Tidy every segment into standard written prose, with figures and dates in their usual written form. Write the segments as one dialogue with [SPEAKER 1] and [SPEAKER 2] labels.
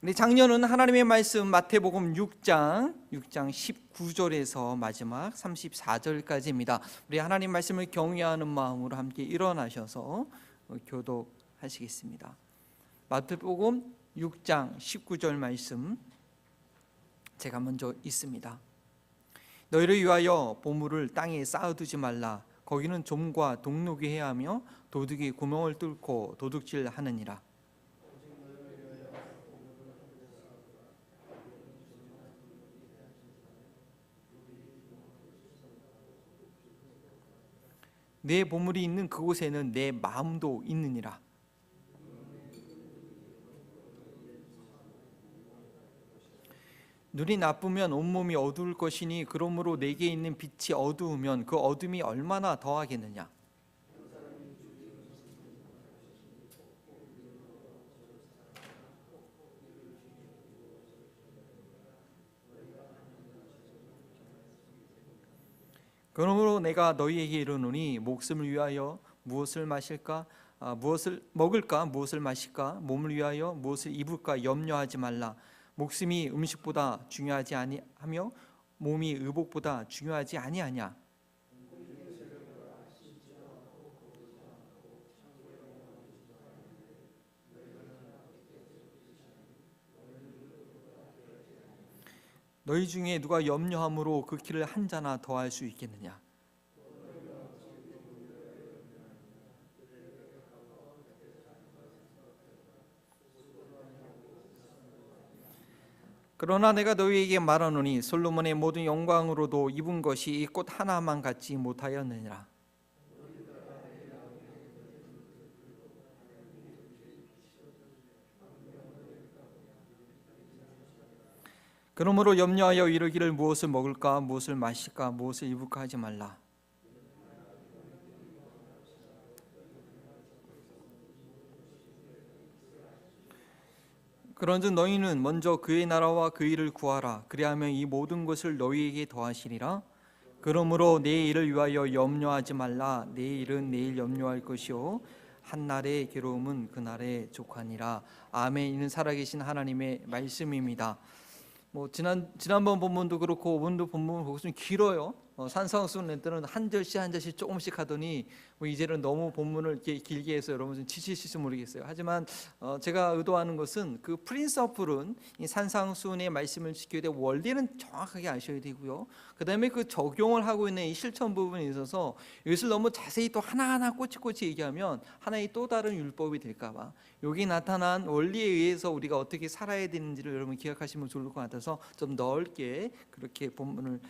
[SPEAKER 1] 우리 작년은 하나님의 말씀 마태복음 6장 19절에서 마지막 34절까지입니다. 우리 하나님 말씀을 경외하는 마음으로 함께 일어나셔서 교독하시겠습니다. 마태복음 6장 19절 말씀 제가 먼저 읽습니다. 너희를 위하여 보물을 땅에 쌓아두지 말라. 거기는 좀과 동록이 해하며 도둑이 구멍을 뚫고 도둑질하느니라. 내 보물이 있는 그곳에는 내 마음도 있느니라. 눈이 나쁘면 온몸이 어두울 것이니 그러므로 내게 있는 빛이 어두우면 그 어둠이 얼마나 더하겠느냐. 그러므로 내가 너희에게 이르노니 목숨을 위하여 무엇을 마실까, 무엇을 먹을까, 무엇을 마실까, 몸을 위하여 무엇을 입을까 염려하지 말라. 목숨이 음식보다 중요하지 아니하며 몸이 의복보다 중요하지 아니하냐. 너희 중에 누가 염려함으로 그 키를 한 자나 더할 수 있겠느냐. 그러나 내가 너희에게 말하노니 솔로몬의 모든 영광으로도 입은 것이 이 꽃 하나만 갖지 못하였느니라. 그러므로 염려하여 이르기를 무엇을 먹을까, 무엇을 마실까, 무엇을 입을까 하지 말라. 그런즉 너희는 먼저 그의 나라와 그 일을 구하라. 그리하면 이 모든 것을 너희에게 더하시리라. 그러므로 내일을 위하여 염려하지 말라. 내일은 내일 염려할 것이요 한날의 괴로움은 그날에 족하니라. 아멘. 이는 살아계신 하나님의 말씀입니다. 지난번 본문도 그렇고 오늘도 본문 보고 좀 길어요. 산상수훈 때는 한 절씩 한 절씩 조금씩 하더니 이제는 너무 본문을 이렇게 길게 해서 여러분 좀 지치실지 모르겠어요. 하지만 제가 의도하는 것은 그 프린서플은 이 산상수훈의 말씀을 지켜야 될 원리는 정확하게 아셔야 되고요. 그 다음에 그 적용을 하고 있는 이 실천 부분에 있어서 이것을 너무 자세히 또 하나하나 꼬치꼬치 얘기하면 하나의 또 다른 율법이 될까봐 여기 나타난 원리에 의해서 우리가 어떻게 살아야 되는지를 여러분 기억하시면 좋을 것 같아서 좀 넓게 그렇게 본문을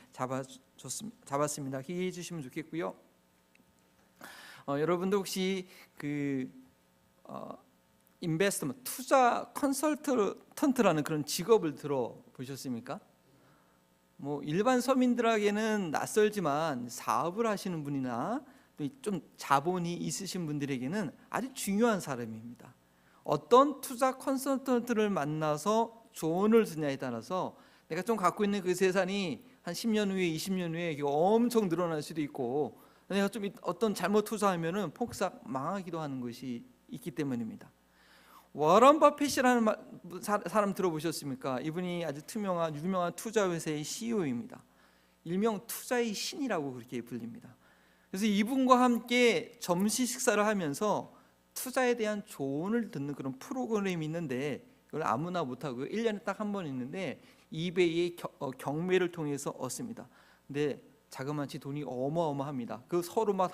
[SPEAKER 1] 잡았습니다. 기회해 주시면 좋겠고요. 여러분도 혹시 인베스트먼트 투자 컨설턴트라는 그런 직업을 들어보셨습니까? 일반 서민들에게는 낯설지만 사업을 하시는 분이나 좀 자본이 있으신 분들에게는 아주 중요한 사람입니다. 어떤 투자 컨설턴트를 만나서 조언을 듣냐에 따라서 내가 좀 갖고 있는 그 재산이 한 10년 후에 20년 후에 엄청 늘어날 수도 있고 내가 좀 어떤 잘못 투자하면은 폭삭 망하기도 하는 것이 있기 때문입니다. 워런 버핏이라는 사람 들어보셨습니까? 이분이 아주 유명한 투자 회사의 CEO입니다. 일명 투자의 신이라고 그렇게 불립니다. 그래서 이분과 함께 점심 식사를 하면서 투자에 대한 조언을 듣는 그런 프로그램이 있는데 그걸 아무나 못하고요. 1년에 딱 한 번 있는데 이베이의 경매를 통해서 얻습니다. 근데 자그마치 돈이 어마어마합니다. 그 서로 막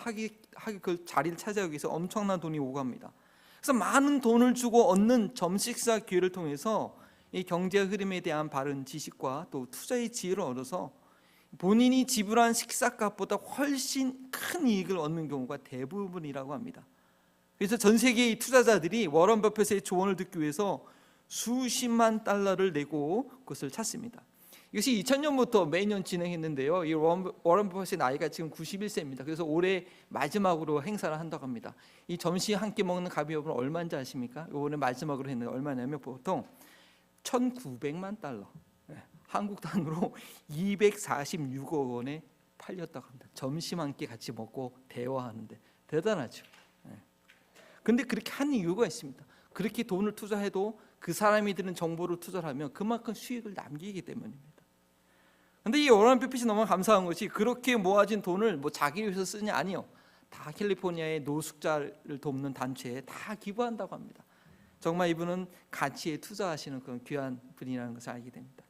[SPEAKER 1] 그 자리를 차지하기 위해서 엄청난 돈이 오갑니다. 그래서 많은 돈을 주고 얻는 점식사 기회를 통해서 이 경제 흐름에 대한 바른 지식과 또 투자의 지혜를 얻어서 본인이 지불한 식사값보다 훨씬 큰 이익을 얻는 경우가 대부분이라고 합니다. 그래서 전 세계의 투자자들이 워런 버핏의 조언을 듣기 위해서 수십만 달러를 내고 그것을 찾습니다. 이것이 2000년부터 매년 진행했는데요. 이 워런 버핏의 나이가 지금 91세입니다. 그래서 올해 마지막으로 행사를 한다고 합니다. 이 점심 함께 먹는 가비업은 얼마인지 아십니까? 올해 마지막으로 했는데 얼마냐면 보통 1900만 달러, 한국 단으로 246억 원에 팔렸다고 합니다. 점심 함께 같이 먹고 대화하는데 대단하죠. 근데 그렇게 한 이유가 있습니다. 그렇게 돈을 투자해도 그 사람이 드는 정보를 투자를 하면 그만큼 수익을 남기기 때문입니다. 근데 이 워런 버핏이 너무 감사한 것이 그렇게 모아진 돈을 뭐 자기 위해서 쓰냐, 아니요. 다 캘리포니아의 노숙자를 돕는 단체에 다 기부한다고 합니다. 정말 이분은 가치에 투자하시는 그런 귀한 분이라는 것을 알게 됩니다.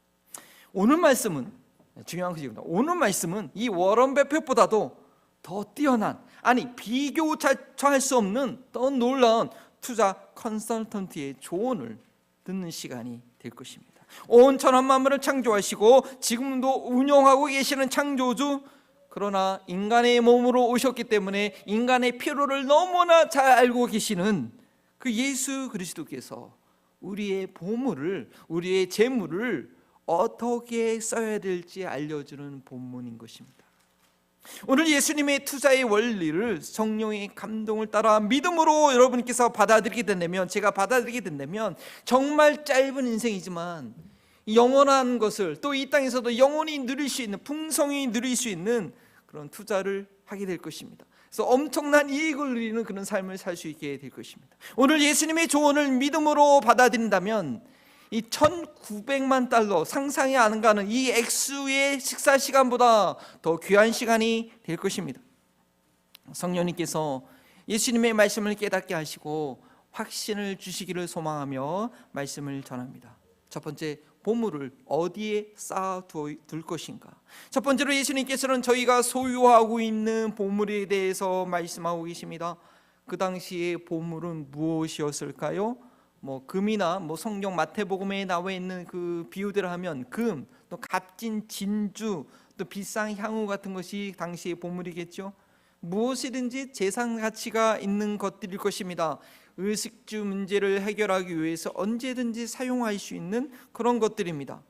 [SPEAKER 1] 오늘 말씀은 중요한 것입니다. 오늘 말씀은 이 워런 버핏보다도 더 뛰어난, 아니 비교할 수 없는 더 놀라운 투자 컨설턴트의 조언을 듣는 시간이 될 것입니다. 온 천하 만물을 창조하시고 지금도 운영하고 계시는 창조주, 그러나 인간의 몸으로 오셨기 때문에 인간의 필요를 너무나 잘 알고 계시는 그 예수 그리스도께서 우리의 보물을, 우리의 재물을 어떻게 써야 될지 알려주는 본문인 것입니다. 오늘 예수님의 투자의 원리를 성령의 감동을 따라 믿음으로 여러분께서 받아들이게 된다면, 제가 받아들이게 된다면 정말 짧은 인생이지만 영원한 것을, 또 이 땅에서도 영원히 누릴 수 있는, 풍성히 누릴 수 있는 그런 투자를 하게 될 것입니다. 그래서 엄청난 이익을 누리는 그런 삶을 살 수 있게 될 것입니다. 오늘 예수님의 조언을 믿음으로 받아들인다면 이 1900만 달러, 상상이 안 가는 이 액수의 식사 시간보다 더 귀한 시간이 될 것입니다. 성령님께서 예수님의 말씀을 깨닫게 하시고 확신을 주시기를 소망하며 말씀을 전합니다. 첫 번째, 보물을 어디에 쌓아둘 것인가. 첫 번째로 예수님께서는 저희가 소유하고 있는 보물에 대해서 말씀하고 계십니다. 그 당시에 보물은 무엇이었을까요? 금이나 성경 마태복음에 나와 있는 그 비유대로 하면 금, 또 값진 진주, 또 비싼 향후 같은 것이 당시의 보물이겠죠. 무엇이든지 재산 가치가 있는 것들일 것입니다. 의식주 문제를 해결하기 위해서 언제든지 사용할 수 있는 그런 것들입니다.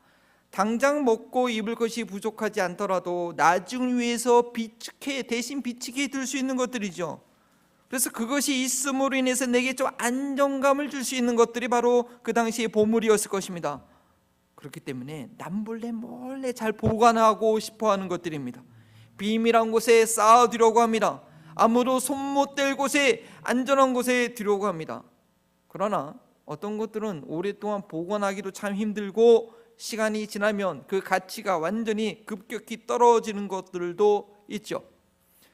[SPEAKER 1] 당장 먹고 입을 것이 부족하지 않더라도 나중을 위해서 대신 비축해 둘 수 있는 것들이죠. 그래서 그것이 있음으로 인해서 내게 좀 안정감을 줄 수 있는 것들이 바로 그 당시의 보물이었을 것입니다. 그렇기 때문에 남몰래 몰래 잘 보관하고 싶어하는 것들입니다. 비밀한 곳에 쌓아두려고 합니다. 아무도 손 못 댈 곳에, 안전한 곳에 두려고 합니다. 그러나 어떤 것들은 오랫동안 보관하기도 참 힘들고 시간이 지나면 그 가치가 완전히 급격히 떨어지는 것들도 있죠.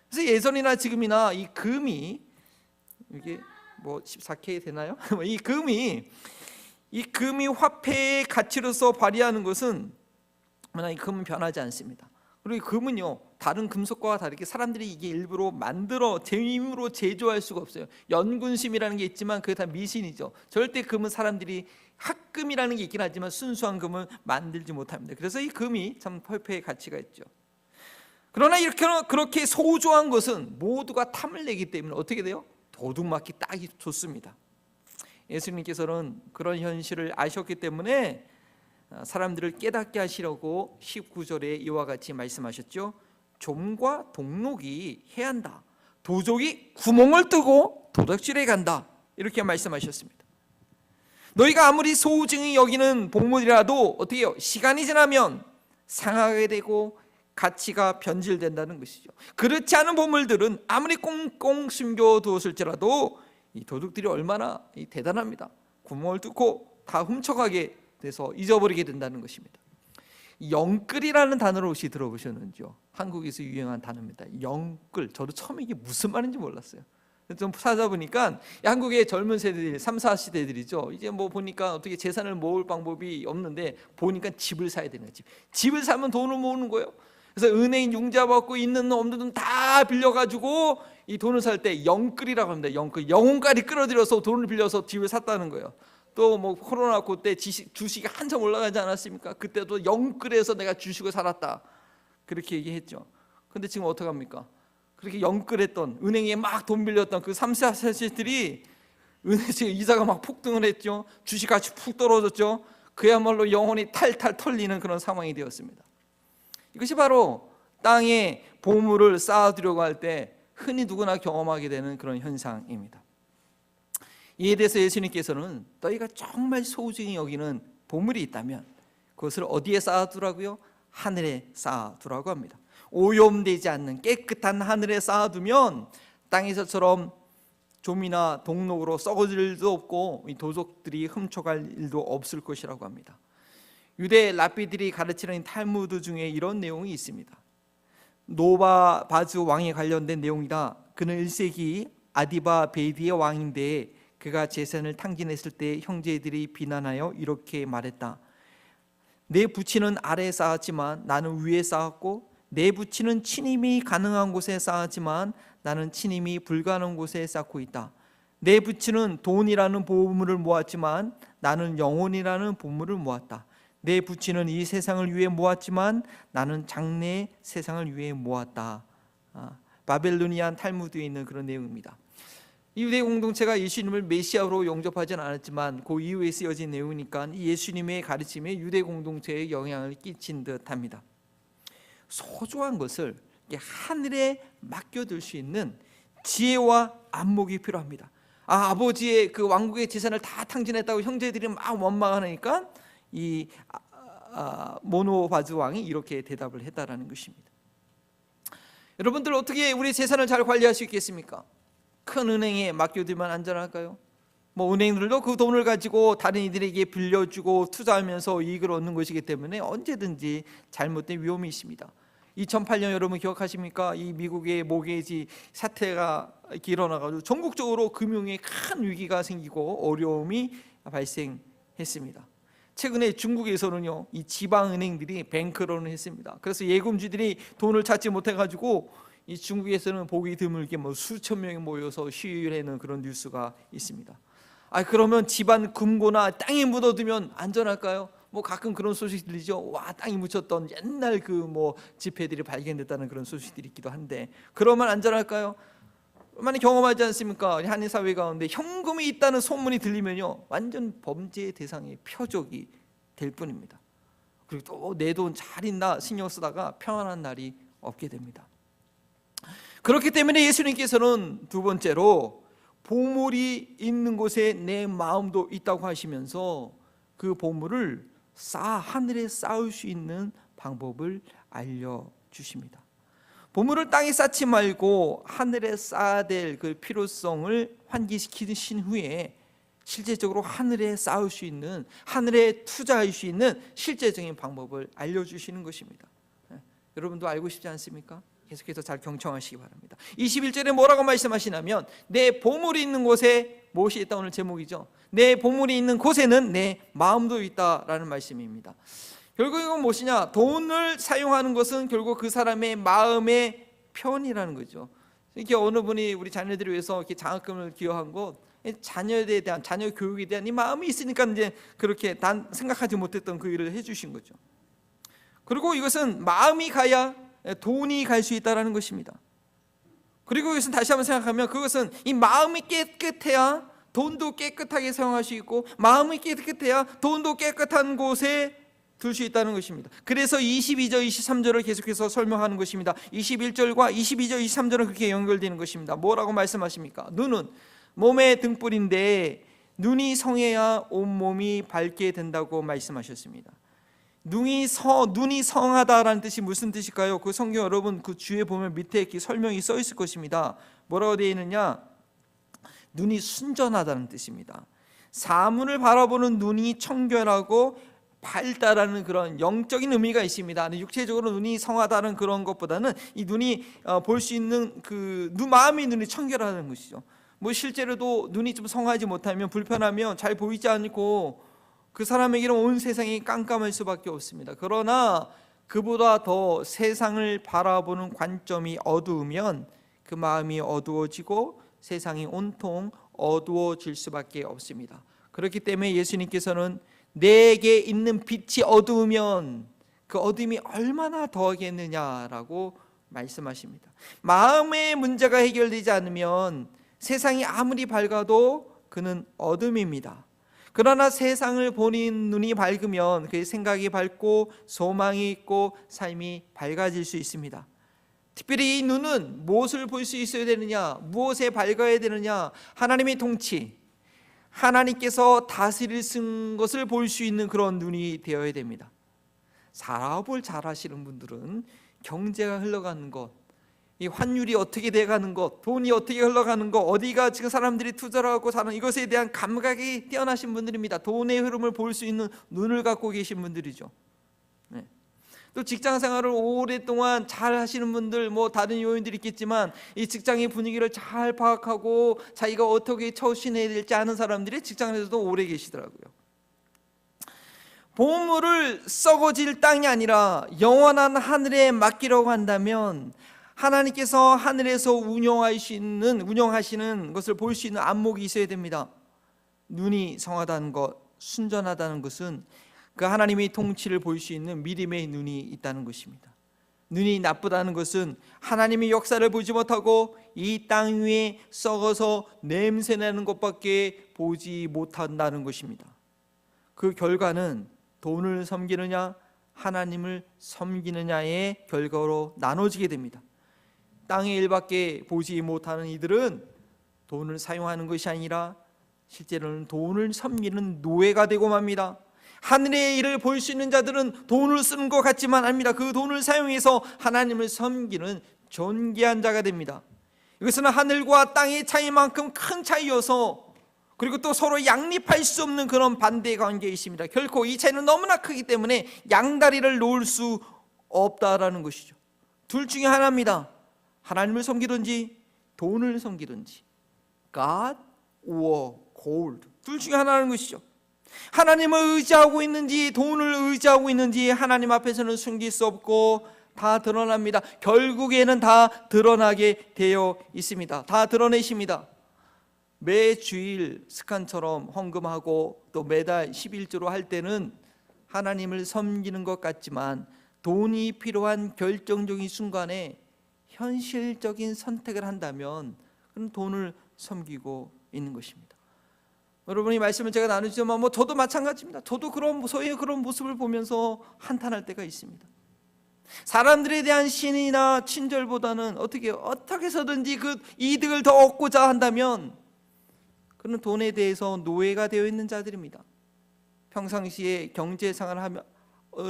[SPEAKER 1] 그래서 예전이나 지금이나 이 금이, 이게 14K 되나요? 이 금이 화폐의 가치로서 발휘하는 것은, 이 금은 변하지 않습니다. 그리고 금은요, 다른 금속과 다르게 사람들이 이게 일부러 만들어 힘으로 제조할 수가 없어요. 연군심이라는 게 있지만 그게 다 미신이죠. 절대 금은 사람들이 합금이라는 게 있긴 하지만 순수한 금은 만들지 못합니다. 그래서 이 금이 참 화폐의 가치가 있죠. 그러나 그렇게 소중한 것은 모두가 탐을 내기 때문에 어떻게 돼요? 도둑맞기 딱이 좋습니다. 예수님께서는 그런 현실을 아셨기 때문에 사람들을 깨닫게 하시려고 19절에 이와 같이 말씀하셨죠. 좀과 동록이 해한다. 도적이 구멍을 뚫고 도둑질해 간다. 이렇게 말씀하셨습니다. 너희가 아무리 소중히 여기는 보물이라도 어떻게 해요? 시간이 지나면 상하게 되고 가치가 변질된다는 것이죠. 그렇지 않은 보물들은 아무리 꽁꽁 숨겨두었을지라도 이 도둑들이 얼마나 대단합니다. 구멍을 뚫고 다 훔쳐가게 돼서 잊어버리게 된다는 것입니다. 영끌이라는 단어를 혹시 들어보셨는지요? 한국에서 유행한 단어입니다. 영끌. 저도 처음에 이게 무슨 말인지 몰랐어요. 좀 찾아보니까 한국의 젊은 세대들, 3, 4세대들이죠. 이제 보니까 어떻게 재산을 모을 방법이 없는데 보니까 집을 사야 되는 거지. 집을 사면 돈을 모으는 거예요. 그래서 은행 융자 받고 있는 놈 없는 돈 다 빌려가지고 이 돈을 살 때 영끌이라고 합니다. 영끌. 영혼까지 끌어들여서 돈을 빌려서 집을 샀다는 거예요. 또 코로나 그때 주식이 한참 올라가지 않았습니까? 그때도 영끌에서 내가 주식을 살았다. 그렇게 얘기했죠. 근데 지금 어떡합니까? 그렇게 영끌했던, 은행에 막 돈 빌렸던 그 3, 4세들이 은행에 이자가 막 폭등을 했죠. 주식가치 푹 떨어졌죠. 그야말로 영혼이 탈탈 털리는 그런 상황이 되었습니다. 이것이 바로 땅에 보물을 쌓아두려고 할 때 흔히 누구나 경험하게 되는 그런 현상입니다. 이에 대해서 예수님께서는 너희가 정말 소중히 여기는 보물이 있다면 그것을 어디에 쌓아두라고요? 하늘에 쌓아두라고 합니다. 오염되지 않는 깨끗한 하늘에 쌓아두면 땅에서처럼 좀이나 동록으로 썩어질 일도 없고 이 도적들이 훔쳐갈 일도 없을 것이라고 합니다. 유대 랍비들이 가르치는 탈무드 중에 이런 내용이 있습니다. 노바바즈 왕에 관련된 내용이다. 그는 1세기 아디바 베이디의 왕인데 그가 재산을 탕진했을 때 형제들이 비난하여 이렇게 말했다. 내 부친은 아래에 쌓았지만 나는 위에 쌓았고, 내 부친은 침입이 가능한 곳에 쌓았지만 나는 침입이 불가능한 곳에 쌓고 있다. 내 부친은 돈이라는 보물을 모았지만 나는 영혼이라는 보물을 모았다. 내 부친은 이 세상을 위해 모았지만 나는 장래 세상을 위해 모았다. 바벨로니안 탈무드에 있는 그런 내용입니다. 이 유대 공동체가 예수님을 메시아로 영접하지는 않았지만 그 이후에 쓰여진 내용이니까 예수님의 가르침에 유대 공동체에 영향을 끼친 듯합니다. 소중한 것을 하늘에 맡겨둘 수 있는 지혜와 안목이 필요합니다. 아버지의 그 왕국의 재산을 다 탕진했다고 형제들이 막 원망하니까 이 모노바즈 왕이 이렇게 대답을 했다라는 것입니다. 여러분들 어떻게 우리 재산을 잘 관리할 수 있겠습니까? 큰 은행에 맡겨두면 안전할까요? 은행들도 그 돈을 가지고 다른 이들에게 빌려주고 투자하면서 이익을 얻는 것이기 때문에 언제든지 잘못된 위험이 있습니다. 2008년 여러분 기억하십니까? 이 미국의 모게지 사태가 일어나가지고 전국적으로 금융에 큰 위기가 생기고 어려움이 발생했습니다. 최근에 중국에서는요, 이 지방은행들이 뱅크런을 했습니다. 그래서 예금주들이 돈을 찾지 못해가지고 이 중국에서는 보기 드물게 수천 명이 모여서 시위를 하는 그런 뉴스가 있습니다. 그러면 집안 금고나 땅에 묻어두면 안전할까요? 가끔 그런 소식 들리죠. 땅이 묻혔던 옛날 지폐들이 발견됐다는 그런 소식들이 있기도 한데, 그러면 안전할까요? 많이 경험하지 않습니까? 한인 사회 가운데 현금이 있다는 소문이 들리면요, 완전 범죄의 대상의 표적이 될 뿐입니다. 그리고 또 내 돈 잘 있나 신경 쓰다가 평안한 날이 없게 됩니다. 그렇기 때문에 예수님께서는 두 번째로 보물이 있는 곳에 내 마음도 있다고 하시면서 그 보물을 하늘에 쌓을 수 있는 방법을 알려주십니다. 보물을 땅에 쌓지 말고 하늘에 쌓아야 될 그 필요성을 환기시키신 후에 실제적으로 하늘에 쌓을 수 있는, 하늘에 투자할 수 있는 실제적인 방법을 알려주시는 것입니다. 여러분도 알고 싶지 않습니까? 계속해서 잘 경청하시기 바랍니다. 21절에 뭐라고 말씀하시냐면, 내 보물이 있는 곳에 무엇이 있다, 오늘 제목이죠. 내 보물이 있는 곳에는 내 마음도 있다라는 말씀입니다. 결국 이건 무엇이냐? 돈을 사용하는 것은 결국 그 사람의 마음의 편이라는 거죠. 이렇게 어느 분이 우리 자녀들을 위해서 이렇게 장학금을 기여한 것, 자녀에 대한, 자녀 교육에 대한 이 마음이 있으니까 이제 그렇게 생각하지 못했던 그 일을 해주신 거죠. 그리고 이것은 마음이 가야 돈이 갈 수 있다는 것입니다. 그리고 이것은 다시 한번 생각하면, 그것은 이 마음이 깨끗해야 돈도 깨끗하게 사용할 수 있고, 마음이 깨끗해야 돈도 깨끗한 곳에 둘 수 있다는 것입니다. 그래서 22절, 23절을 계속해서 설명하는 것입니다. 21절과 22절, 23절은 그렇게 연결되는 것입니다. 뭐라고 말씀하십니까? 눈은 몸의 등불인데 눈이 성해야 온몸이 밝게 된다고 말씀하셨습니다. 눈이 성하다라는 뜻이 무슨 뜻일까요? 그 성경 여러분 그 주에 보면 밑에 이렇게 설명이 써 있을 것입니다. 뭐라고 되어 있느냐? 눈이 순전하다는 뜻입니다. 사문을 바라보는 눈이 청결하고 밝다라는 그런 영적인 의미가 있습니다. 육체적으로 눈이 성하다는 그런 것보다는 이 눈이 볼 수 있는 마음의 눈이 청결하다는 것이죠. 실제로도 눈이 좀 성하지 못하면, 불편하면 잘 보이지 않고 그 사람에게는 온 세상이 깜깜할 수밖에 없습니다. 그러나 그보다 더 세상을 바라보는 관점이 어두우면 그 마음이 어두워지고 세상이 온통 어두워질 수밖에 없습니다. 그렇기 때문에 예수님께서는 내게 있는 빛이 어두우면 그 어둠이 얼마나 더하겠느냐라고 말씀하십니다. 마음의 문제가 해결되지 않으면 세상이 아무리 밝아도 그는 어둠입니다. 그러나 세상을 보는 눈이 밝으면 그의 생각이 밝고 소망이 있고 삶이 밝아질 수 있습니다. 특별히 이 눈은 무엇을 볼 수 있어야 되느냐, 무엇에 밝아야 되느냐, 하나님의 통치, 하나님께서 다스리신 것을 볼 수 있는 그런 눈이 되어야 됩니다. 사업을 잘 하시는 분들은 경제가 흘러가는 것, 이 환율이 어떻게 돼가는 것, 돈이 어떻게 흘러가는 것, 어디가 지금 사람들이 투자를 하고 사는 이것에 대한 감각이 뛰어나신 분들입니다. 돈의 흐름을 볼 수 있는 눈을 갖고 계신 분들이죠. 네. 또 직장 생활을 오랫동안 잘 하시는 분들, 뭐 다른 요인들이 있겠지만 이 직장의 분위기를 잘 파악하고 자기가 어떻게 처신해야 될지 아는 사람들이 직장에서도 오래 계시더라고요. 보물을 썩어질 땅이 아니라 영원한 하늘에 맡기려고 한다면 하나님께서 하늘에서 운영하시는 것을 볼 수 있는 안목이 있어야 됩니다. 눈이 성하다는 것, 순전하다는 것은 그 하나님의 통치를 볼 수 있는 믿음의 눈이 있다는 것입니다. 눈이 나쁘다는 것은 하나님의 역사를 보지 못하고 이 땅 위에 썩어서 냄새나는 것밖에 보지 못한다는 것입니다. 그 결과는 돈을 섬기느냐 하나님을 섬기느냐의 결과로 나눠지게 됩니다. 땅의 일밖에 보지 못하는 이들은 돈을 사용하는 것이 아니라 실제로는 돈을 섬기는 노예가 되고 맙니다. 하늘의 일을 볼 수 있는 자들은 돈을 쓰는 것 같지만 아닙니다. 그 돈을 사용해서 하나님을 섬기는 존귀한 자가 됩니다. 이것은 하늘과 땅의 차이만큼 큰 차이여서, 그리고 또 서로 양립할 수 없는 그런 반대 관계에 있습니다. 결코 이 차이는 너무나 크기 때문에 양다리를 놓을 수 없다라는 것이죠. 둘 중에 하나입니다. 하나님을 섬기든지 돈을 섬기든지, God or gold, 둘 중에 하나라는 것이죠. 하나님을 의지하고 있는지 돈을 의지하고 있는지 하나님 앞에서는 숨길 수 없고 다 드러납니다. 결국에는 다 드러나게 되어 있습니다. 다 드러내십니다. 매 주일 습관처럼 헌금하고 또 매달 11조로 할 때는 하나님을 섬기는 것 같지만 돈이 필요한 결정적인 순간에 현실적인 선택을 한다면 그런 돈을 섬기고 있는 것입니다. 여러분이 말씀을 제가 나누지만 저도 마찬가지입니다. 저도 소위 그런 모습을 보면서 한탄할 때가 있습니다. 사람들에 대한 신이나 친절보다는 어떻게 해서든지 그 이득을 더 얻고자 한다면 그는 돈에 대해서 노예가 되어 있는 자들입니다. 평상시에 경제생활을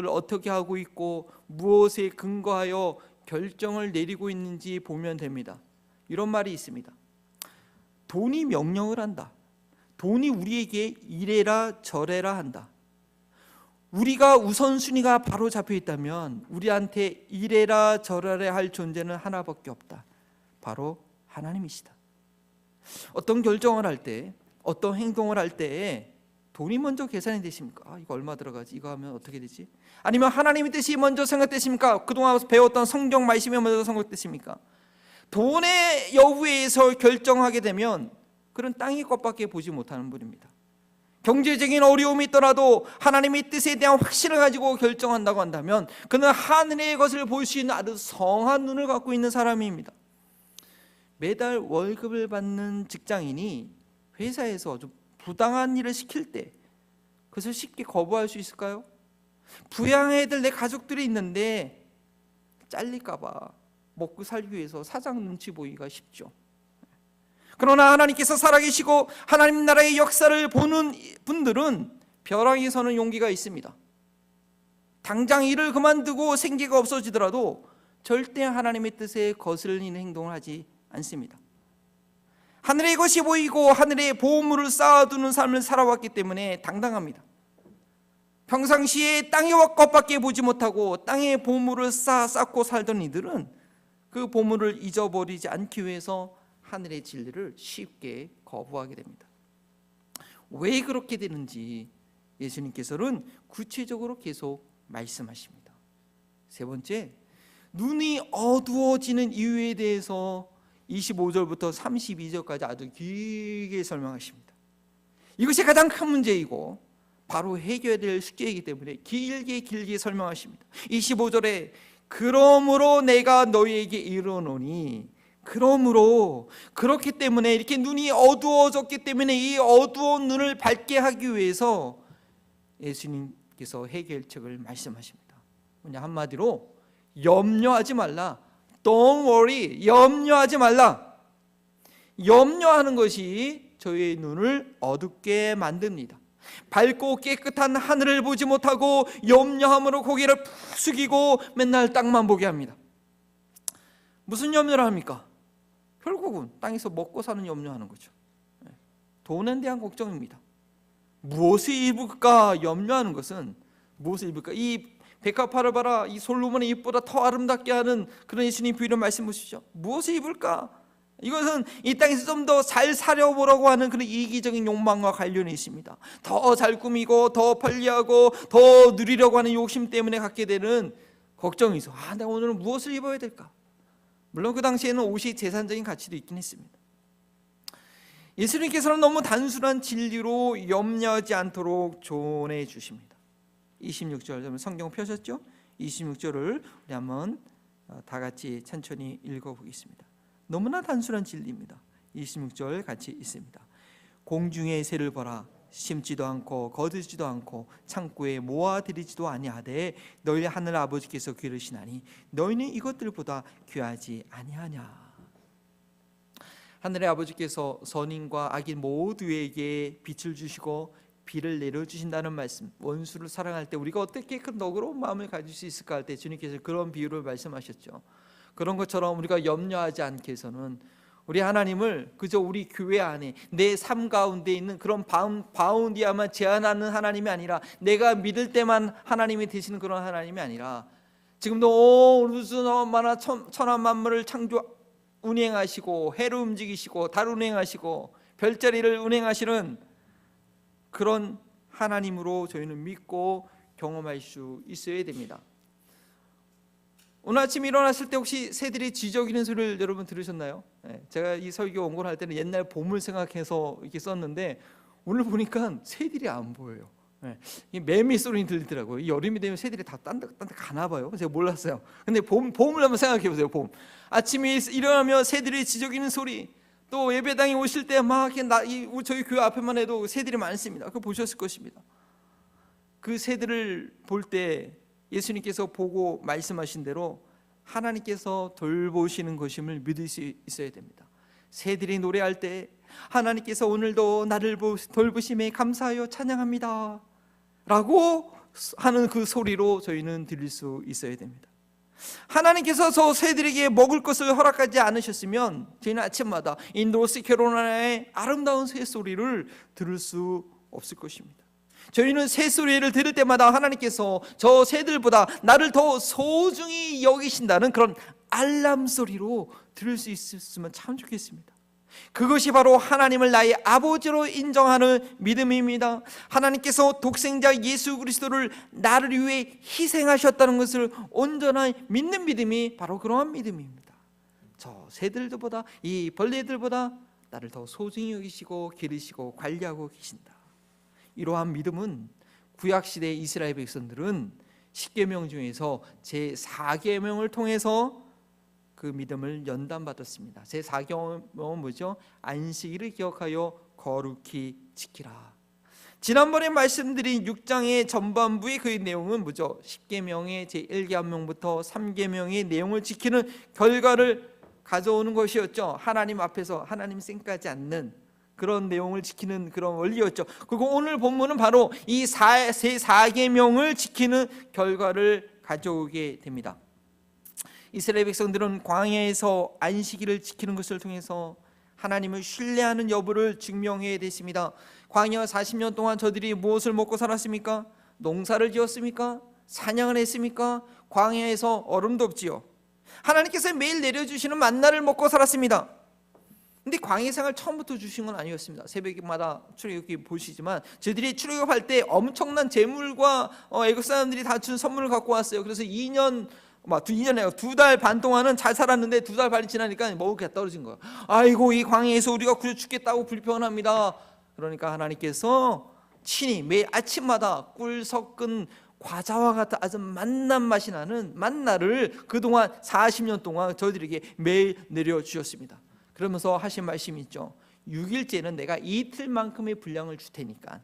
[SPEAKER 1] 어떻게 하고 있고 무엇에 근거하여 결정을 내리고 있는지 보면 됩니다. 이런 말이 있습니다. 돈이 명령을 한다. 돈이 우리에게 이래라 저래라 한다. 우리가 우선순위가 바로 잡혀 있다면 우리한테 이래라 저래라 할 존재는 하나밖에 없다. 바로 하나님이시다. 어떤 결정을 할 때, 어떤 행동을 할 때 돈이 먼저 계산이 되십니까? 이거 얼마 들어가지? 이거 하면 어떻게 되지? 아니면 하나님의 뜻이 먼저 생각되십니까? 그동안 배웠던 성경 말씀이 먼저 생각되십니까? 돈의 여부에서 결정하게 되면 그런 땅의 것밖에 보지 못하는 분입니다. 경제적인 어려움이 있더라도 하나님의 뜻에 대한 확신을 가지고 결정한다고 한다면 그는 하늘의 것을 볼 수 있는 아주 성한 눈을 갖고 있는 사람입니다. 매달 월급을 받는 직장인이 회사에서 좀 부당한 일을 시킬 때 그것을 쉽게 거부할 수 있을까요? 부양해야 될 내 가족들이 있는데 잘릴까 봐 먹고 살기 위해서 사장 눈치 보기가 쉽죠. 그러나 하나님께서 살아계시고 하나님 나라의 역사를 보는 분들은 벼랑에 서는 용기가 있습니다. 당장 일을 그만두고 생계가 없어지더라도 절대 하나님의 뜻에 거슬리는 행동을 하지 않습니다. 하늘의 것이 보이고 하늘의 보물을 쌓아두는 삶을 살아왔기 때문에 당당합니다. 평상시에 땅의 것밖에 보지 못하고 땅의 보물을 쌓고 살던 이들은 그 보물을 잊어버리지 않기 위해서 하늘의 진리를 쉽게 거부하게 됩니다. 왜 그렇게 되는지 예수님께서는 구체적으로 계속 말씀하십니다. 세 번째, 눈이 어두워지는 이유에 대해서 25절부터 32절까지 아주 길게 설명하십니다. 이것이 가장 큰 문제이고 바로 해결될 숙제이기 때문에 길게 설명하십니다. 25절에 그러므로 내가 너희에게 이르노니, 그러므로 그렇기 때문에 이렇게 눈이 어두워졌기 때문에 이 어두운 눈을 밝게 하기 위해서 예수님께서 해결책을 말씀하십니다. 뭐냐, 한마디로 염려하지 말라. Don't worry. 염려하지 말라. 염려하는 것이 저희의 눈을 어둡게 만듭니다. 밝고 깨끗한 하늘을 보지 못하고 염려함으로 고개를 푹 숙이고 맨날 땅만 보게 합니다. 무슨 염려를 합니까? 결국은 땅에서 먹고 사는 염려하는 거죠. 돈에 대한 걱정입니다. 무엇을 입을까 염려하는 것은, 무엇을 입을까, 이 백합화를 봐라, 이 솔로몬의 입보다 더 아름답게 하는 그런 예수님 비유를 말씀 보시죠. 무엇을 입을까? 이것은 이 땅에서 좀 더 잘 살려보라고 하는 그런 이기적인 욕망과 관련이 있습니다. 더 잘 꾸미고 더 편리하고 더 누리려고 하는 욕심 때문에 갖게 되는 걱정이 있어. 내가 오늘은 무엇을 입어야 될까? 물론 그 당시에는 옷이 재산적인 가치도 있긴 했습니다. 예수님께서는 너무 단순한 진리로 염려하지 않도록 조언해 주십니다. 26절, 성경 펴셨죠? 26절을 우리 한번 다 같이 천천히 읽어보겠습니다. 너무나 단순한 진리입니다. 26절 같이 있습니다. 공중의 새를 보라, 심지도 않고 거두지도 않고 창고에 모아들이지도 아니하되 너희 하늘 아버지께서 기르시나니 너희는 이것들보다 귀하지 아니하냐. 하늘의 아버지께서 선인과 악인 모두에게 빛을 주시고 비를 내려주신다는 말씀, 원수를 사랑할 때 우리가 어떻게 큰 너그러운 마음을 가질 수 있을까 할 때 주님께서 그런 비유를 말씀하셨죠. 그런 것처럼 우리가 염려하지 않게 해서는 우리 하나님을 그저 우리 교회 안에 내 삶 가운데 있는 그런 바운디야만 제한하는 하나님이 아니라, 내가 믿을 때만 하나님이 되시는 그런 하나님이 아니라, 지금도 무슨 얼마나 천하 만물을 운행하시고 해를 움직이시고 달을 운행하시고 별자리를 운행하시는 그런 하나님으로 저희는 믿고 경험할 수 있어야 됩니다. 오늘 아침 일어났을 때 혹시 새들이 지저귀는 소리를 여러분 들으셨나요? 제가 이 설교 원고를 할 때는 옛날 봄을 생각해서 이렇게 썼는데, 오늘 보니까 새들이 안 보여요. 매미 소리 들리더라고요. 여름이 되면 새들이 다 딴 데 가나 봐요. 제가 몰랐어요. 근데 봄을 한번 생각해 보세요. 봄 아침에 일어나면 새들이 지저귀는 소리, 또 예배당에 오실 때 막 저희 교회 앞에만 해도 새들이 많습니다. 그거 보셨을 것입니다. 그 새들을 볼 때 예수님께서 보고 말씀하신 대로 하나님께서 돌보시는 것임을 믿을 수 있어야 됩니다. 새들이 노래할 때 하나님께서 오늘도 나를 돌보심에 감사하여 찬양합니다 라고 하는 그 소리로 저희는 들릴 수 있어야 됩니다. 하나님께서 저 새들에게 먹을 것을 허락하지 않으셨으면 저희는 아침마다 이 노스캐롤라이나의 아름다운 새소리를 들을 수 없을 것입니다. 저희는 새소리를 들을 때마다 하나님께서 저 새들보다 나를 더 소중히 여기신다는 그런 알람 소리로 들을 수 있었으면 참 좋겠습니다. 그것이 바로 하나님을 나의 아버지로 인정하는 믿음입니다. 하나님께서 독생자 예수 그리스도를 나를 위해 희생하셨다는 것을 온전히 믿는 믿음이 바로 그러한 믿음입니다. 저 새들보다, 이 벌레들보다 나를 더 소중히 여기시고 기르시고 관리하고 계신다. 이러한 믿음은 구약시대 이스라엘 백성들은 10계명 중에서 제4계명을 통해서 그 믿음을 연단받았습니다. 제4계명은 뭐죠? 안식일을 기억하여 거룩히 지키라. 지난번에 말씀드린 6장의 전반부의 그 내용은 뭐죠? 10계명의 제1계명부터 3계명의 내용을 지키는 결과를 가져오는 것이었죠. 하나님 앞에서 하나님 쌩까지 않는 그런 내용을 지키는 그런 원리였죠. 그리고 오늘 본문은 바로 이 제4계명을 지키는 결과를 가져오게 됩니다. 이스라엘 백성들은 광야에서 안식일을 지키는 것을 통해서 하나님을 신뢰하는 여부를 증명해야 됐습니다. 광야 40년 동안 저들이 무엇을 먹고 살았습니까? 농사를 지었습니까? 사냥을 했습니까? 광야에서 얼음도 없지요. 하나님께서 매일 내려주시는 만나를 먹고 살았습니다. 근데 광야 생활 처음부터 주신 건 아니었습니다. 새벽마다 출애굽기 보시지만 저들이 출애굽할 때 엄청난 재물과 애굽 사람들이 다 준 선물을 갖고 왔어요. 그래서 2달 반 동안은 잘 살았는데 2달 반이 지나니까 먹을 게 떨어진 거예요. 아이고, 이 광야에서 우리가 굶어 죽겠다고 불편합니다. 그러니까 하나님께서 친히 매일 아침마다 꿀 섞은 과자와 같은 아주 맛난 맛이 나는 만나를 그동안 40년 동안 저들에게 매일 내려주셨습니다. 그러면서 하신 말씀이 있죠. 6일째는 내가 이틀만큼의 분량을 줄 테니까.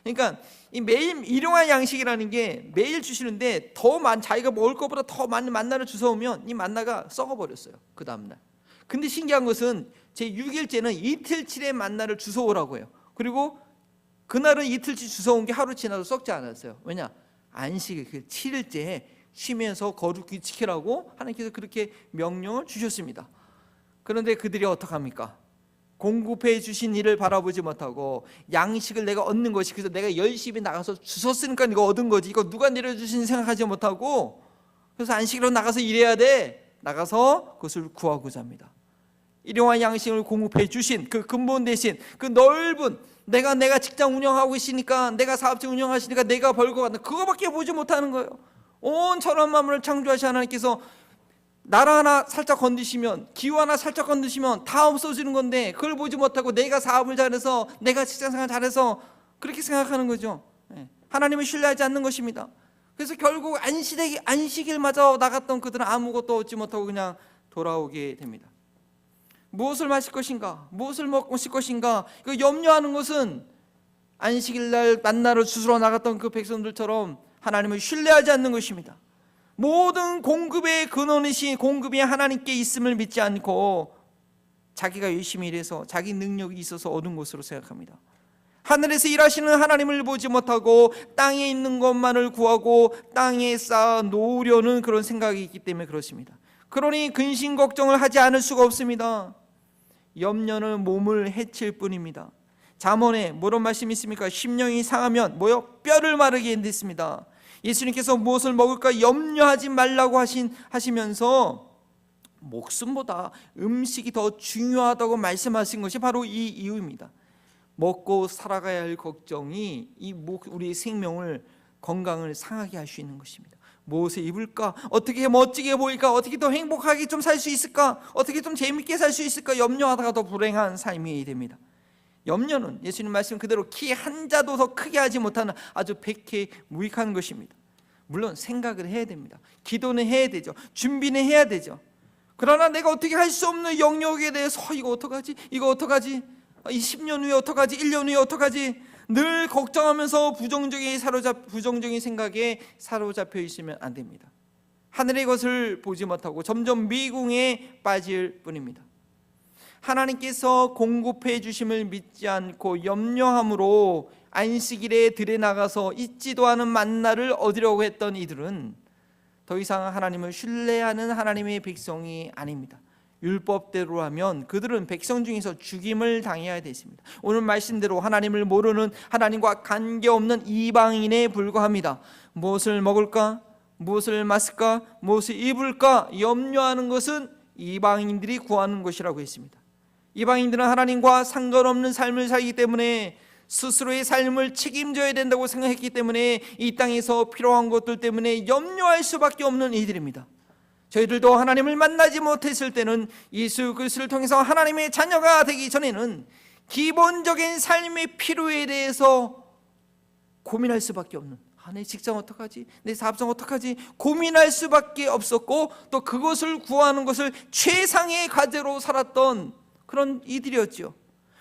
[SPEAKER 1] 그러니까 이 매일 일용할 양식이라는 게 매일 주시는데 자기가 먹을 것보다 더 많은 만나를 주워오면 이 만나가 썩어버렸어요. 그 다음날. 근데 신기한 것은 제 6일째는 이틀치의 만나를 주워오라고 해요. 그리고 그날은 이틀치 주워온 게 하루 지나도 썩지 않았어요. 왜냐? 안식일 그 7일째에 쉬면서 거룩히 지키라고 하나님께서 그렇게 명령을 주셨습니다. 그런데 그들이 어떡합니까? 공급해 주신 일을 바라보지 못하고 양식을 내가 얻는 것이, 그래서 내가 열심히 나가서 주웠으니까 이거 얻은 거지, 이거 누가 내려주신 생각하지 못하고, 그래서 안식일로 나가서 일해야 돼, 나가서 그것을 구하고자 합니다. 일용할 양식을 공급해 주신 그 근본 대신 그 넓은, 내가 직장 운영하고 있으니까, 내가 사업체 운영하시니까 내가 벌고 간다, 그거밖에 보지 못하는 거예요. 온 천한 만물을 창조하신 하나님께서 나라 하나 살짝 건드시면, 기후 하나 살짝 건드시면 다 없어지는 건데, 그걸 보지 못하고 내가 사업을 잘해서, 내가 직장생활 잘해서 그렇게 생각하는 거죠. 하나님을 신뢰하지 않는 것입니다. 그래서 결국 안식일마저 나갔던 그들은 아무것도 얻지 못하고 그냥 돌아오게 됩니다. 무엇을 마실 것인가, 무엇을 먹을 것인가, 그 염려하는 것은 안식일날 만나러 주스러 나갔던 그 백성들처럼 하나님을 신뢰하지 않는 것입니다. 모든 공급의 근원이신 공급이 하나님께 있음을 믿지 않고 자기가 열심히 일해서 자기 능력이 있어서 얻은 것으로 생각합니다. 하늘에서 일하시는 하나님을 보지 못하고 땅에 있는 것만을 구하고 땅에 쌓아 놓으려는 그런 생각이 있기 때문에 그렇습니다. 그러니 근심 걱정을 하지 않을 수가 없습니다. 염려는 몸을 해칠 뿐입니다. 잠언에 뭐런 말씀이 있습니까? 심령이 상하면 뭐요? 뼈를 마르게 했습니다. 예수님께서 무엇을 먹을까 염려하지 말라고 하시면서 목숨보다 음식이 더 중요하다고 말씀하신 것이 바로 이 이유입니다. 먹고 살아가야 할 걱정이 우리의 생명을, 건강을 상하게 할 수 있는 것입니다. 무엇을 입을까? 어떻게 멋지게 보일까? 어떻게 더 행복하게 좀 살 수 있을까? 어떻게 좀 재밌게 살 수 있을까? 염려하다가 더 불행한 삶이 됩니다. 염려는 예수님 말씀 그대로 키 한 자도 더 크게 하지 못하는 아주 백해무익한 것입니다. 물론 생각을 해야 됩니다. 기도는 해야 되죠. 준비는 해야 되죠. 그러나 내가 어떻게 할 수 없는 영역에 대해서 이거 어떡하지? 이거 어떡하지? 이 10년 후에 어떡하지? 1년 후에 어떡하지? 늘 걱정하면서 부정적인 생각에 사로잡혀 있으면 안 됩니다. 하늘의 것을 보지 못하고 점점 미궁에 빠질 뿐입니다. 하나님께서 공급해 주심을 믿지 않고 염려함으로 안식일에 들에 나가서 잊지도 않은 만나를 얻으려고 했던 이들은 더 이상 하나님을 신뢰하는 하나님의 백성이 아닙니다. 율법대로 하면 그들은 백성 중에서 죽임을 당해야 됐습니다. 오늘 말씀대로 하나님을 모르는, 하나님과 관계없는 이방인에 불과합니다. 무엇을 먹을까? 무엇을 마실까? 무엇을 입을까? 염려하는 것은 이방인들이 구하는 것이라고 했습니다. 이방인들은 하나님과 상관없는 삶을 살기 때문에 스스로의 삶을 책임져야 된다고 생각했기 때문에 이 땅에서 필요한 것들 때문에 염려할 수밖에 없는 이들입니다. 저희들도 하나님을 만나지 못했을 때는 예수 그리스도를 통해서 하나님의 자녀가 되기 전에는 기본적인 삶의 필요에 대해서 고민할 수밖에 없는, 내 직장 어떡하지? 내 사업장 어떡하지? 고민할 수밖에 없었고, 또 그것을 구하는 것을 최상의 과제로 살았던 그런 이들이었죠.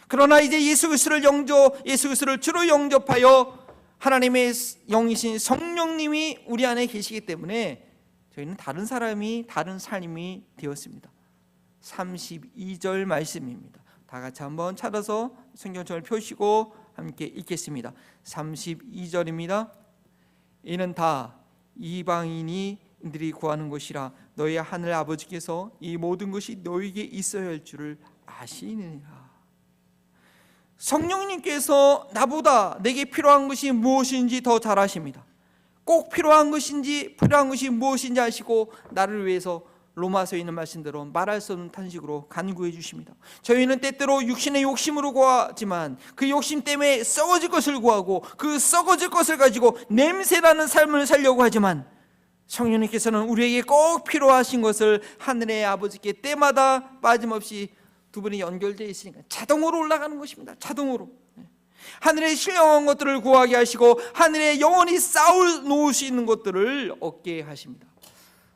[SPEAKER 1] 그러나 이제 예수 그리스도를 주로 영접하여 하나님의 영이신 성령님이 우리 안에 계시기 때문에 저희는 다른 삶이 되었습니다. 32절 말씀입니다. 다 같이 한번 찾아서 성경책을 펴시고 함께 읽겠습니다. 32절입니다. 이는 다 이방인들이 구하는 것이라 너희 하늘 아버지께서 이 모든 것이 너희에게 있어야 할 줄을 아시느니라. 성령님께서 나보다 내게 필요한 것이 무엇인지 더 잘 아십니다. 꼭 필요한 것이 무엇인지 아시고 나를 위해서 로마서에 있는 말씀대로 말할 수 없는 탄식으로 간구해 주십니다. 저희는 때때로 육신의 욕심으로 구하지만 그 욕심 때문에 썩어질 것을 구하고 그 썩어질 것을 가지고 냄새나는 삶을 살려고 하지만 성령님께서는 우리에게 꼭 필요하신 것을 하늘의 아버지께 때마다 빠짐없이 두 분이 연결되어 있으니까 자동으로 올라가는 것입니다. 자동으로 하늘의 신령한 것들을 구하게 하시고 하늘에 영원히 쌓아 놓을 수 있는 것들을 얻게 하십니다.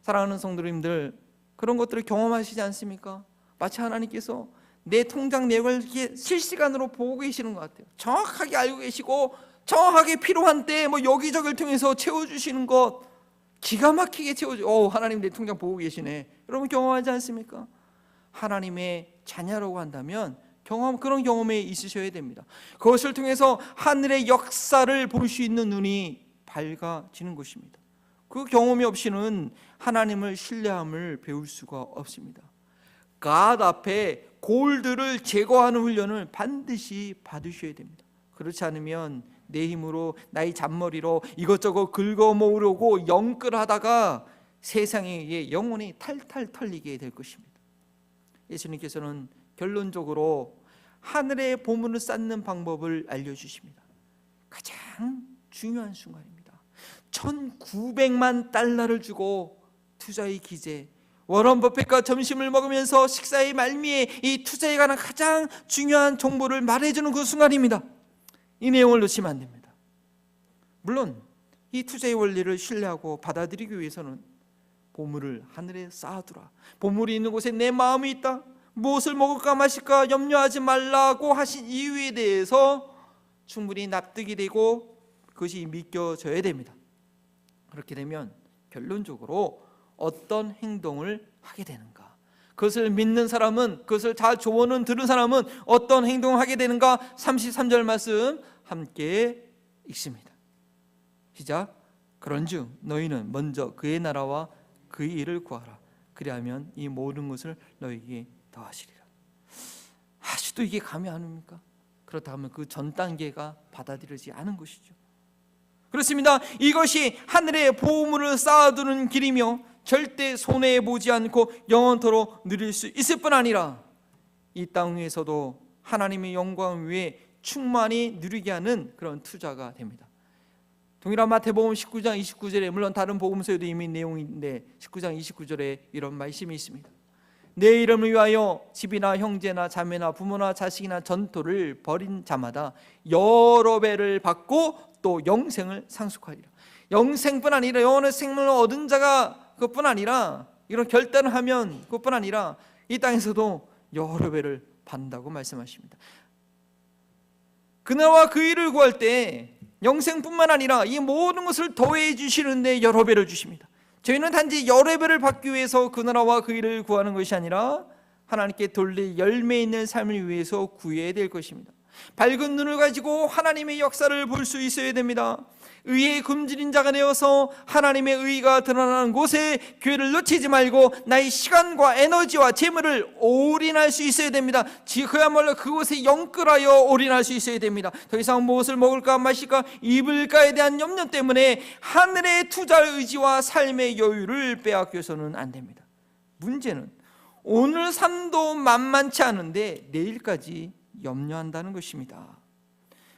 [SPEAKER 1] 사랑하는 성도님들, 그런 것들을 경험하시지 않습니까? 마치 하나님께서 내 통장 내역을 이렇게 실시간으로 보고 계시는 것 같아요. 정확하게 알고 계시고 정확하게 필요한 때 여기저기를 통해서 채워주시는 것, 기가 막히게 하나님 내 통장 보고 계시네. 여러분 경험하지 않습니까? 하나님의 자녀라고 한다면 그런 경험에 있으셔야 됩니다. 그것을 통해서 하늘의 역사를 볼 수 있는 눈이 밝아지는 것입니다. 그 경험이 없이는 하나님을 신뢰함을 배울 수가 없습니다. 갓 앞에 골들을 제거하는 훈련을 반드시 받으셔야 됩니다. 그렇지 않으면 내 힘으로, 나의 잔머리로 이것저것 긁어 모으려고 영끌하다가 세상에 영혼이 탈탈 털리게 될 것입니다. 예수님께서는 결론적으로 하늘의 보물을 쌓는 방법을 알려주십니다. 가장 중요한 순간입니다. 1900만 달러를 주고 투자의 기재, 워런 버핏과 점심을 먹으면서 식사의 말미에 이 투자에 관한 가장 중요한 정보를 말해주는 그 순간입니다. 이 내용을 놓치면 안 됩니다. 물론 이 투자의 원리를 신뢰하고 받아들이기 위해서는 보물을 하늘에 쌓아두라, 보물이 있는 곳에 내 마음이 있다, 무엇을 먹을까 마실까 염려하지 말라고 하신 이유에 대해서 충분히 납득이 되고 그것이 믿겨져야 됩니다. 그렇게 되면 결론적으로 어떤 행동을 하게 되는가, 그것을 믿는 사람은, 그것을 잘 조언을 들은 사람은 어떤 행동을 하게 되는가, 33절 말씀 함께 읽습니다. 시작. 그런즉 너희는 먼저 그의 나라와 그의 일을 구하라. 그리하면 이 모든 것을 너희에게 더하시리라. 아직도 이게 감이 안 옵니까? 그렇다면 그 전 단계가 받아들여지지 않은 것이죠. 그렇습니다. 이것이 하늘의 보물을 쌓아두는 길이며 절대 손해보지 않고 영원토록 누릴 수 있을 뿐 아니라 이 땅 위에서도 하나님의 영광 위에 충만히 누리게 하는 그런 투자가 됩니다. 동일한 마태복음 19장 29절에, 물론 다른 복음서에도 이미 내용인데 19장 29절에 이런 말씀이 있습니다. 내 이름을 위하여 집이나 형제나 자매나 부모나 자식이나 전토를 벌인 자마다 여러 배를 받고 또 영생을 상속하리라. 영생뿐 아니라 영원의 생명을 얻은 자가 그것뿐 아니라, 이런 결단을 하면 그것뿐 아니라 이 땅에서도 여러 배를 받는다고 말씀하십니다. 그나마 그 일을 구할 때 영생뿐만 아니라 이 모든 것을 더해 주시는데 여러 배를 주십니다. 저희는 단지 여러 배를 받기 위해서 그 나라와 그 일을 구하는 것이 아니라 하나님께 돌릴 열매 있는 삶을 위해서 구해야 될 것입니다. 밝은 눈을 가지고 하나님의 역사를 볼 수 있어야 됩니다. 의의 굶주린 자가 되어서 하나님의 의가 드러나는 곳에 교회를 놓치지 말고 나의 시간과 에너지와 재물을 올인할 수 있어야 됩니다. 그야말로 그곳에 영끌하여 올인할 수 있어야 됩니다. 더 이상 무엇을 먹을까 마실까 입을까에 대한 염려 때문에 하늘의 투자할 의지와 삶의 여유를 빼앗겨서는 안 됩니다. 문제는 오늘 삶도 만만치 않은데 내일까지 염려한다는 것입니다.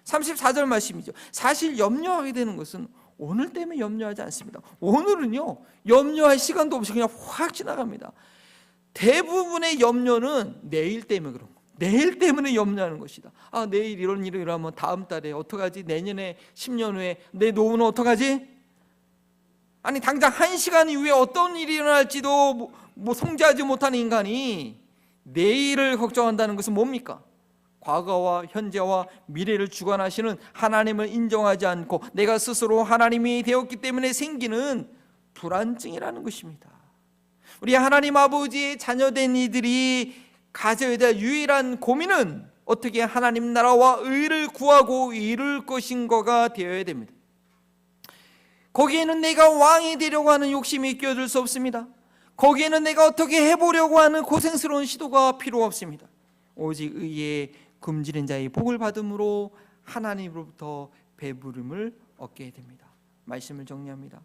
[SPEAKER 1] 34절 말씀이죠. 사실 염려하게 되는 것은 오늘 때문에 염려하지 않습니다. 오늘은요, 염려할 시간도 없이 그냥 확 지나갑니다. 대부분의 염려는 내일 때문에 그런 거예요. 내일 때문에 염려하는 것이다. 아, 내일 이런 일이 일어나면 다음 달에 어떡하지? 내년에 10년 후에 내 노후는 어떡하지? 아니, 당장 1시간 이후에 어떤 일이 일어날지도 통제하지 못하는 인간이 내일을 걱정한다는 것은 뭡니까? 과거와 현재와 미래를 주관하시는 하나님을 인정하지 않고 내가 스스로 하나님이 되었기 때문에 생기는 불안증이라는 것입니다. 우리 하나님 아버지의 자녀된 이들이 가져야 될 유일한 고민은 어떻게 하나님 나라와 의를 구하고 이룰 것인가가 되어야 됩니다. 거기에는 내가 왕이 되려고 하는 욕심이 끼어들 수 없습니다. 거기에는 내가 어떻게 해보려고 하는 고생스러운 시도가 필요 없습니다. 오직 의의 굶주린 자의 복을 받음으로 하나님으로부터 배부름을 얻게 됩니다. 말씀을 정리합니다.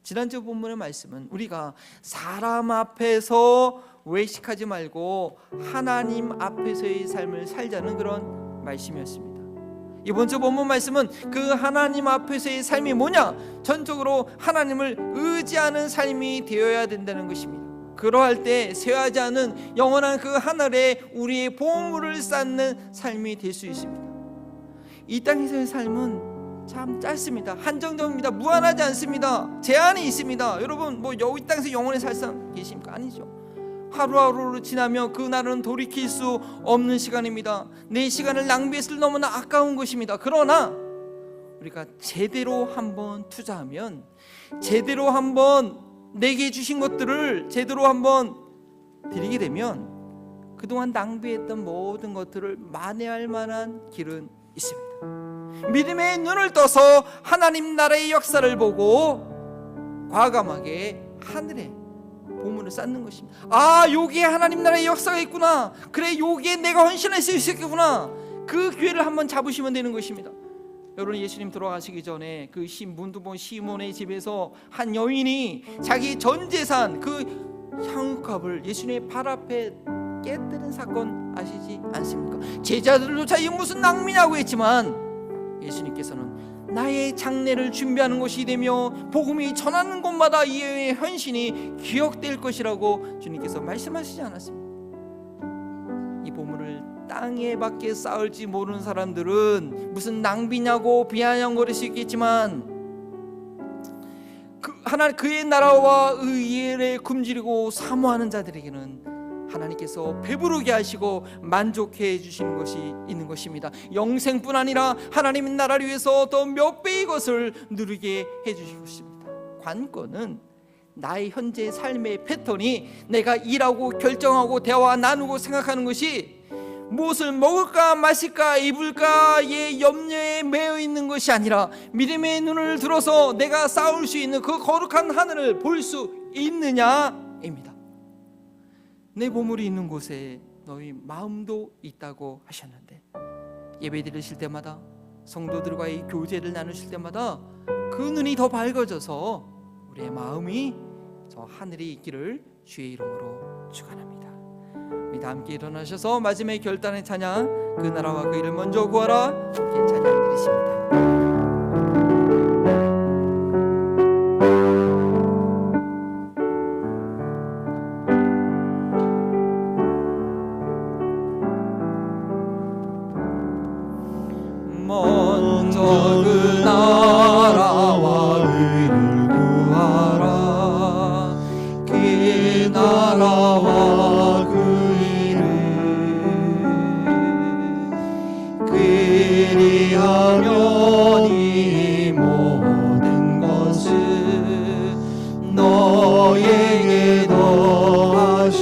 [SPEAKER 1] 지난주 본문의 말씀은 우리가 사람 앞에서 외식하지 말고 하나님 앞에서의 삶을 살자는 그런 말씀이었습니다. 이번 주 본문 말씀은 그 하나님 앞에서의 삶이 뭐냐? 전적으로 하나님을 의지하는 삶이 되어야 된다는 것입니다. 그러할 때 쇠하지 않은 영원한 그 하늘에 우리의 보물을 쌓는 삶이 될 수 있습니다. 이 땅에서의 삶은 참 짧습니다. 한정적입니다. 무한하지 않습니다. 제한이 있습니다. 여러분, 이 땅에서 영원히 살 사람 계십니까? 아니죠. 하루하루로 지나면 그날은 돌이킬 수 없는 시간입니다. 내 시간을 낭비했을 너무나 아까운 것입니다. 그러나 우리가 제대로 한번 투자하면, 제대로 한번 내게 주신 것들을 제대로 한번 드리게 되면 그동안 낭비했던 모든 것들을 만회할 만한 길은 있습니다. 믿음의 눈을 떠서 하나님 나라의 역사를 보고 과감하게 하늘에 보물을 쌓는 것입니다. 아, 여기에 하나님 나라의 역사가 있구나. 그래, 여기에 내가 헌신할 수 있겠구나. 그 기회를 한번 잡으시면 되는 것입니다. 여러분, 예수님 돌아가시기 전에 그 문두본 시몬의 집에서 한 여인이 자기 전 재산 그 향유컵을 예수님의 발 앞에 깨뜨린 사건 아시지 않습니까? 제자들조차 이게 무슨 낭비냐고 했지만 예수님께서는 나의 장례를 준비하는 것이 되며 복음이 전하는 곳마다 이 헌신이 기억될 것이라고 주님께서 말씀하시지 않았습니까? 이 보물을 땅에 밖에 쌓을지 모르는 사람들은 무슨 낭비냐고 비아냥거릴 수 있겠지만 그의 나라와 의를 굶주리고 사모하는 자들에게는 하나님께서 배부르게 하시고 만족해 주시는 것이 있는 것입니다. 영생뿐 아니라 하나님의 나라를 위해서 더 몇 배의 것을 누리게 해 주시고 있습니다. 관건은 나의 현재 삶의 패턴이 내가 일하고 결정하고 대화 나누고 생각하는 것이 무엇을 먹을까 마실까 입을까의 염려에 매여 있는 것이 아니라 믿음의 눈을 들어서 내가 쌓을 수 있는 그 거룩한 하늘을 볼 수 있느냐입니다. 내 보물이 있는 곳에 너희 마음도 있다고 하셨는데, 예배 드리실 때마다 성도들과의 교제를 나누실 때마다 그 눈이 더 밝아져서 우리의 마음이 저 하늘에 있기를 주의 이름으로 축원합니다. 우리 다 함께 일어나셔서 마지막에 결단의 찬양, 그 나라와 그 일을 먼저 구하라, 함께 찬양 드리십니다. 먼저 그 나라와 의를 구하라. 그 나라와 그 일을 그리하면 이 모든 것을 너에게 더하시리라.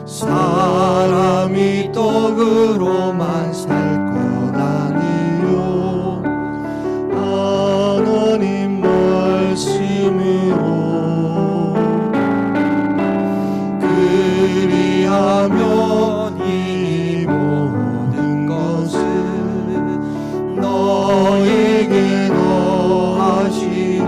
[SPEAKER 2] 사람이 떡으로만 살 것 아니요 하나님 말씀으로 그리하면 이 모든 것을 너에게 더하시리라.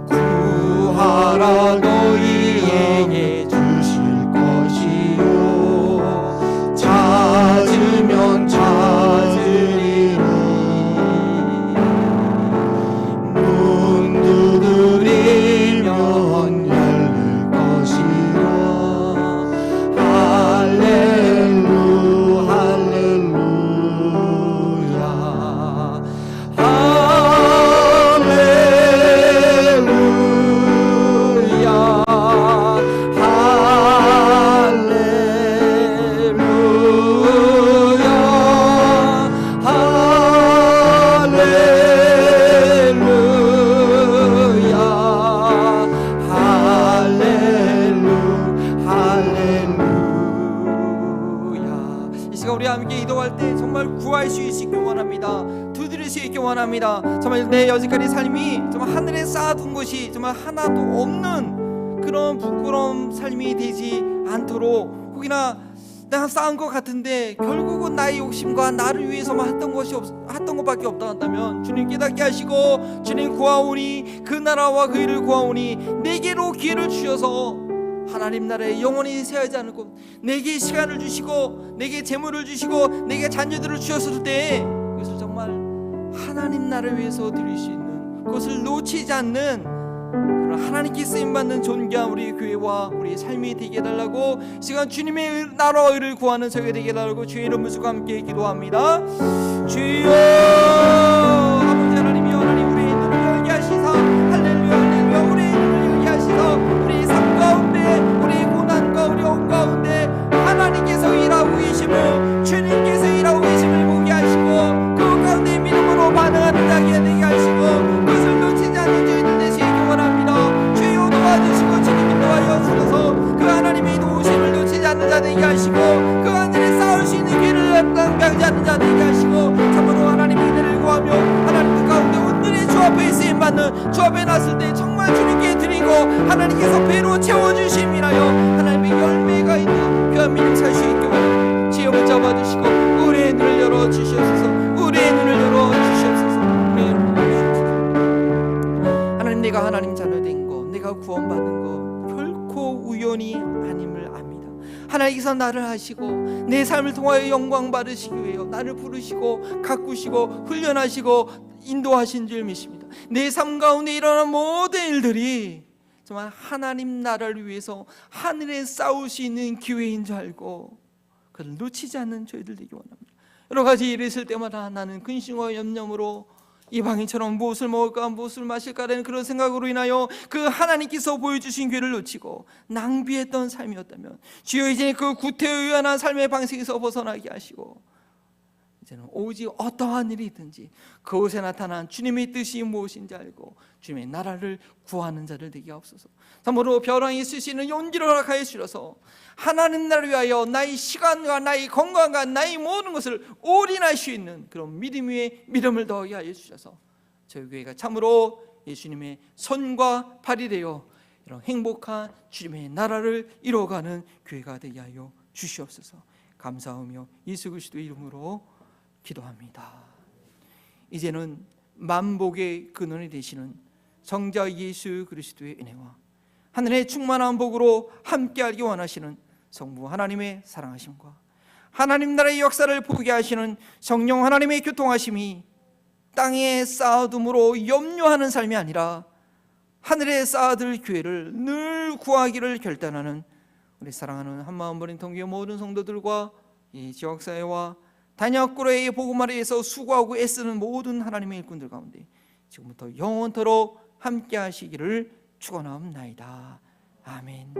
[SPEAKER 2] 구하라 너희에게 주실 것이요 찾으면 찾으리니 문 두드리면 열릴 것이라. 할렐루 할렐루야.
[SPEAKER 1] 우리 함께 기도할 때 정말 구할 수 있게 원합니다. 두드릴 수 있게 원합니다. 정말 내 여지까지 삶이 정말 하늘에 쌓아둔 것이 정말 하나도 없는 그런 부끄러운 삶이 되지 않도록, 혹이나 내가 쌓은 것 같은데 결국은 나의 욕심과 나를 위해서만 했던 것밖에 없다 한다면 주님 깨닫게 하시고, 주님 구하오니 그 나라와 그 일을 구하오니 내게로 기회를 주셔서 하나님 나라에 영원히 세하지 않을 것, 내게 시간을 주시고 내게 재물을 주시고 내게 자녀들을 주셨을 때 그것을 정말 하나님 나라를 위해서 드릴 수 있는, 그것을 놓치지 않는 그런 하나님께 쓰임받는 존귀한 우리 교회와 우리 삶이 되게 해달라고, 시간 주님의 나라와 의를 구하는 저희가 되게 해달라고 주의 이름 부르시고 함께 기도합니다. 주여 아버지 하나님이여, 하나님 우리의 눈을 열게 하시사, 할렐루야 할렐루야, 우리의 눈을 열게 하시사 우리 삶 가운데, 우리 고난과 어려움 가운데 하나님께서 일하고 계심을, 주님께서 일하고 계심을 보게 하시고 그 가운데 믿음으로 반응하는 자게 되게 하시고 그것을 놓치지 않는 저희들 되시기 원합니다. 주여 도와주시고 주님 인도하여 주셔서 그 하나님의 도우심을 놓치지 않는 자 되게 하시고 그 하늘에 싸울 수 있는 길을 낭비하지 않는 자 되게 하시고 참으로 하나님의 은혜를 구하며 하나님 그 가운데 온전히 주 앞에 쓰임받는, 주 앞에 났을 때 정말 주님께 드리고 하나님께서 배로 채워주심이라여 하나님의 열매가 있는 귀한 믿음 살 수 있게 원합니다. 지혜 붙잡아주시고 우리의 눈을 열어주시옵소서, 우리의 눈을 열어주시옵소서, 우리의 눈을 열어주시옵소서. 하나님, 내가 하나님 자녀 된 거, 내가 구원받은 거 결코 우연이 아님을 압니다. 하나님께서 나를 하시고 내 삶을 통하여 영광 받으시기 위해 나를 부르시고 가꾸시고 훈련하시고 인도하신 줄 믿습니다. 내 삶 가운데 일어난 모든 일들이 정말 하나님 나라를 위해서 하늘에 싸울 수 있는 기회인 줄 알고 그를 놓치지 않는 저희들 되기 원합니다. 여러 가지 일이 있을 때마다 나는 근심과 염려로 이방인처럼 무엇을 먹을까 무엇을 마실까라는 그런 생각으로 인하여 그 하나님께서 보여주신 기회를 놓치고 낭비했던 삶이었다면 주여 이제 그 구태의연한 삶의 방식에서 벗어나게 하시고 이제는 오직 어떠한 일이 있든지 그곳에 나타난 주님의 뜻이 무엇인지 알고 주님의 나라를 구하는 자를 되게 하옵소서. 참으로 벼랑이 쓸 수 있는 용기를 허락하여 주셔서 하나님 나라를 위하여 나의 시간과 나의 건강과 나의 모든 것을 올인할 수 있는 그런 믿음 위에 믿음을 더하게 하여 주셔서 저희 교회가 참으로 예수님의 손과 발이 되어 이런 행복한 주님의 나라를 이루어가는 교회가 되게 하여 주시옵소서. 감사하며 예수 그리스도의 이름으로 기도합니다. 이제는 만복의 근원이 되시는 성자 예수 그리스도의 은혜와 하늘의 충만한 복으로 함께하기 원하시는 성부 하나님의 사랑하심과 하나님 나라의 역사를 보게 하시는 성령 하나님의 교통하심이 땅에 쌓아둠으로 염려하는 삶이 아니라 하늘에 쌓아둘 교회를 늘 구하기를 결단하는 우리 사랑하는 한마음 버린 통교회 모든 성도들과 이 지역사회와 단역구로의 복음화를 위해서 수고하고 애쓰는 모든 하나님의 일꾼들 가운데 지금부터 영원토록 함께 하시기를 축원하옵나이다. 아멘.